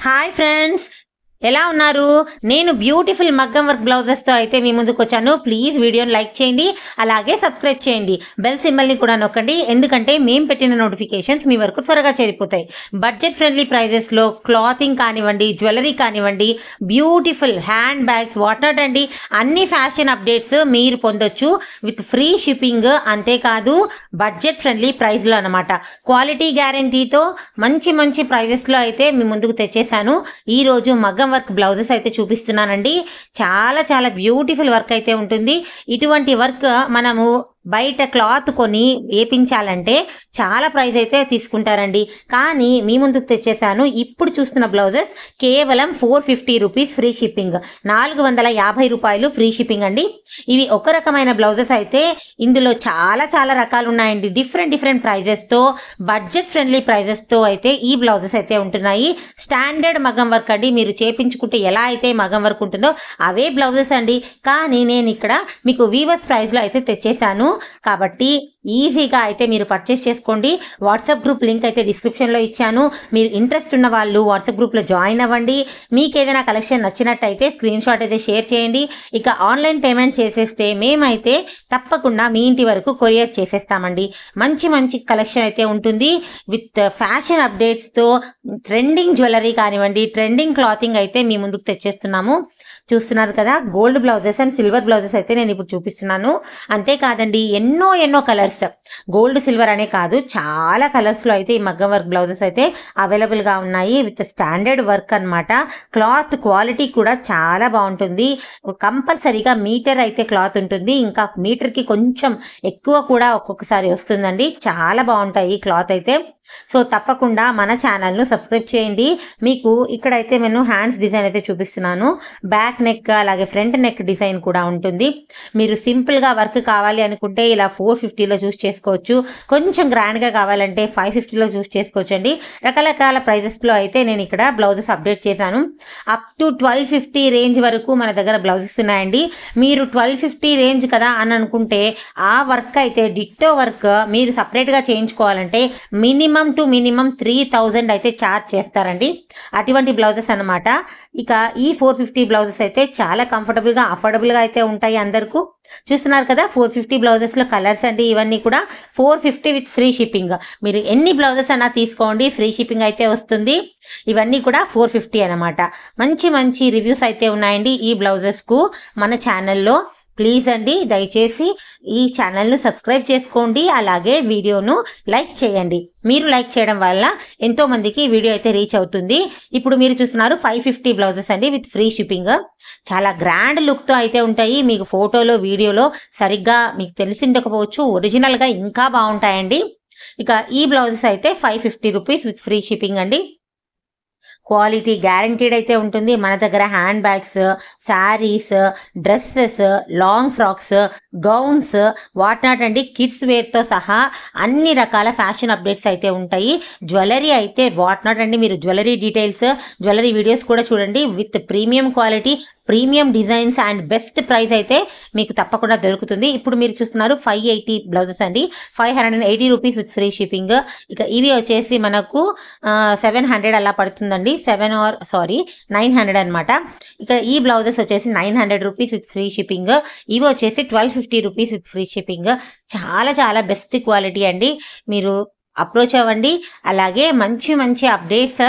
Hi friends, ఎలా ఉన్నారు? నేను బ్యూటిఫుల్ మగ్గం వర్క్ బ్లౌజెస్తో అయితే మీ ముందుకు వచ్చాను. ప్లీజ్ వీడియోని లైక్ చేయండి, అలాగే సబ్స్క్రైబ్ చేయండి, బెల్ సింబల్ని కూడా నొక్కండి. ఎందుకంటే మేము పెట్టిన నోటిఫికేషన్స్ మీ వరకు త్వరగా చేరిపోతాయి. బడ్జెట్ ఫ్రెండ్లీ ప్రైజెస్లో క్లాతింగ్ కానివ్వండి, జ్యువెలరీ కానివ్వండి, beautiful hand bags, what not అండి, అన్ని ఫ్యాషన్ అప్డేట్స్ మీరు పొందొచ్చు విత్ ఫ్రీ షిప్పింగ్. అంతేకాదు బడ్జెట్ ఫ్రెండ్లీ ప్రైస్లో అనమాట. క్వాలిటీ గ్యారంటీతో మంచి మంచి ప్రైజెస్లో అయితే మీ ముందుకు తెచ్చేసాను. ఈరోజు మగ్గం వర్క్ బ్లౌజెస్ అయితే చూపిస్తున్నానండి. చాలా చాలా బ్యూటిఫుల్ వర్క్ అయితే ఉంటుంది. ఇటువంటి వర్క్ మనము బయట క్లాత్ కొని వేపించాలంటే చాలా ప్రైస్ అయితే తీసుకుంటారండి. కానీ మీ ముందుకు తెచ్చేసాను. ఇప్పుడు చూస్తున్న బ్లౌజెస్ కేవలం 450 రూపీస్ ఫ్రీ షిప్పింగ్, 450 రూపాయలు ఫ్రీ షిప్పింగ్ అండి. ఇవి ఒక రకమైన బ్లౌజెస్ అయితే ఇందులో చాలా చాలా రకాలు ఉన్నాయండి. డిఫరెంట్ ప్రైజెస్తో, బడ్జెట్ ఫ్రెండ్లీ ప్రైజెస్తో అయితే ఈ బ్లౌజెస్ అయితే ఉంటున్నాయి. స్టాండర్డ్ మగ్గం వర్క్ అండి. మీరు చేపించుకుంటే ఎలా అయితే మగ్గం వర్క్ ఉంటుందో అవే బ్లౌజెస్ అండి. కానీ నేను ఇక్కడ మీకు వీవర్స్ ప్రైస్లో అయితే తెచ్చేసాను. కాబట్టి ఈజీగా అయితే మీరు పర్చేస్ చేసుకోండి. వాట్సాప్ గ్రూప్ లింక్ అయితే డిస్క్రిప్షన్లో ఇచ్చాను. మీరు ఇంట్రెస్ట్ ఉన్న వాళ్ళు వాట్సాప్ గ్రూప్లో జాయిన్ అవ్వండి. మీకు ఏదైనా కలెక్షన్ నచ్చినట్టయితే స్క్రీన్ షాట్ అయితే షేర్ చేయండి. ఇక ఆన్లైన్ పేమెంట్ చేసేస్తే మేమైతే తప్పకుండా మీ ఇంటి వరకు కొరియర్ చేసేస్తామండి. మంచి మంచి కలెక్షన్ అయితే ఉంటుంది విత్ ఫ్యాషన్ అప్డేట్స్తో. ట్రెండింగ్ జ్యువెలరీ కానివ్వండి, ట్రెండింగ్ క్లాతింగ్ అయితే మీ ముందుకు తెచ్చేస్తున్నాము. చూస్తున్నారు కదా, gold blouses and silver blouses అయితే నేను ఇప్పుడు చూపిస్తున్నాను. అంతేకాదండి, ఎన్నో కలర్స్, గోల్డ్ సిల్వర్ అనే కాదు, చాలా కలర్స్లో అయితే ఈ మగ్గం వర్క్ బ్లౌజెస్ అయితే అవైలబుల్గా ఉన్నాయి విత్ స్టాండర్డ్ వర్క్ అనమాట. క్లాత్ క్వాలిటీ కూడా చాలా బాగుంటుంది. కంపల్సరీగా మీటర్ అయితే క్లాత్ ఉంటుంది. ఇంకా మీటర్కి కొంచెం ఎక్కువ కూడా ఒక్కొక్కసారి వస్తుందండి. చాలా బాగుంటాయి ఈ క్లాత్ అయితే. సో తప్పకుండా మన ఛానల్ను సబ్స్క్రైబ్ చేయండి. మీకు ఇక్కడైతే నేను హ్యాండ్స్ డిజైన్ అయితే చూపిస్తున్నాను. బ్యాక్ నెక్ అలాగే ఫ్రంట్ నెక్ డిజైన్ కూడా ఉంటుంది. మీరు సింపుల్గా వర్క్ కావాలి అనుకుంటే ఇలా 450లో చూస్ చేసుకోవచ్చు. కొంచెం గ్రాండ్గా కావాలంటే 550లో చూస్ చేసుకోవచ్చు అండి. రకరకాల ప్రైజెస్లో అయితే నేను ఇక్కడ బ్లౌజెస్ అప్డేట్ చేశాను. అప్ టు 1250 రేంజ్ వరకు మన దగ్గర బ్లౌజెస్ ఉన్నాయండి. మీరు 1250 రేంజ్ కదా అని అనుకుంటే ఆ వర్క్ అయితే డిట్టో వర్క్ మీరు సపరేట్గా చేయించుకోవాలంటే మినిమం 3000 అయితే ఛార్జ్ చేస్తారండి. అటువంటి బ్లౌజెస్ అనమాట. ఇక ఈ 450 బ్లౌజెస్ అయితే చాలా కంఫర్టబుల్గా, అఫోర్డబుల్గా అయితే ఉంటాయి అందరికీ. చూస్తున్నారు కదా, 450 బ్లౌజెస్లో కలర్స్ అండి. ఇవన్నీ కూడా 450 విత్ ఫ్రీ షిప్పింగ్. మీరు ఎన్ని బ్లౌజెస్ అన్నా తీసుకోండి, ఫ్రీ షిప్పింగ్ అయితే వస్తుంది. ఇవన్నీ కూడా 450 అనమాట. మంచి రివ్యూస్ అయితే ఉన్నాయండి ఈ బ్లౌజెస్కు మన ఛానల్లో. ప్లీజ్ అండి, దయచేసి ఈ ఛానల్ను సబ్స్క్రైబ్ చేసుకోండి, అలాగే వీడియోను లైక్ చేయండి. మీరు లైక్ చేయడం వల్ల ఎంతో మందికి వీడియో అయితే రీచ్ అవుతుంది. ఇప్పుడు మీరు చూస్తున్నారు 550 బ్లౌజెస్ అండి విత్ ఫ్రీ షిప్పింగ్. చాలా గ్రాండ్ లుక్తో అయితే ఉంటాయి. మీకు ఫోటోలో వీడియోలో సరిగ్గా మీకు తెలిసి ఉండకపోవచ్చు, ఒరిజినల్గా ఇంకా బాగుంటాయండి. ఇక ఈ బ్లౌజెస్ అయితే 550 రూపీస్ విత్ ఫ్రీ షిప్పింగ్ అండి. క్వాలిటీ గ్యారంటీడ్ అయితే ఉంటుంది. మన దగ్గర hand bags, saris, dresses, long frocks, gowns, what not అండి, కిడ్స్ వేర్తో సహా అన్ని రకాల ఫ్యాషన్ అప్డేట్స్ అయితే ఉంటాయి. జ్యువెలరీ అయితే వాట్ నాట్ అండి. మీరు జ్యువెలరీ డీటెయిల్స్, జ్యువెలరీ వీడియోస్ కూడా చూడండి. With premium quality, premium designs and best price అయితే మీకు తప్పకుండా దొరుకుతుంది. ఇప్పుడు మీరు చూస్తున్నారు 580 బ్లౌజెస్ అండి, 580 రూపీస్ విత్ ఫ్రీ షిప్పింగ్. ఇక ఇవి వచ్చేసి మనకు 700 అలా పడుతుందండి. 900 అనమాట. ఇక్కడ ఈ బ్లౌజెస్ వచ్చేసి 900 రూపీస్ విత్ ఫ్రీ షిప్పింగ్. ఇవి వచ్చేసి 1250 రూపీస్ విత్ ఫ్రీ షిప్పింగ్. చాలా చాలా బెస్ట్ క్వాలిటీ అండి. మీరు అప్రోచ్ అవ్వండి. అలాగే మంచి అప్డేట్స్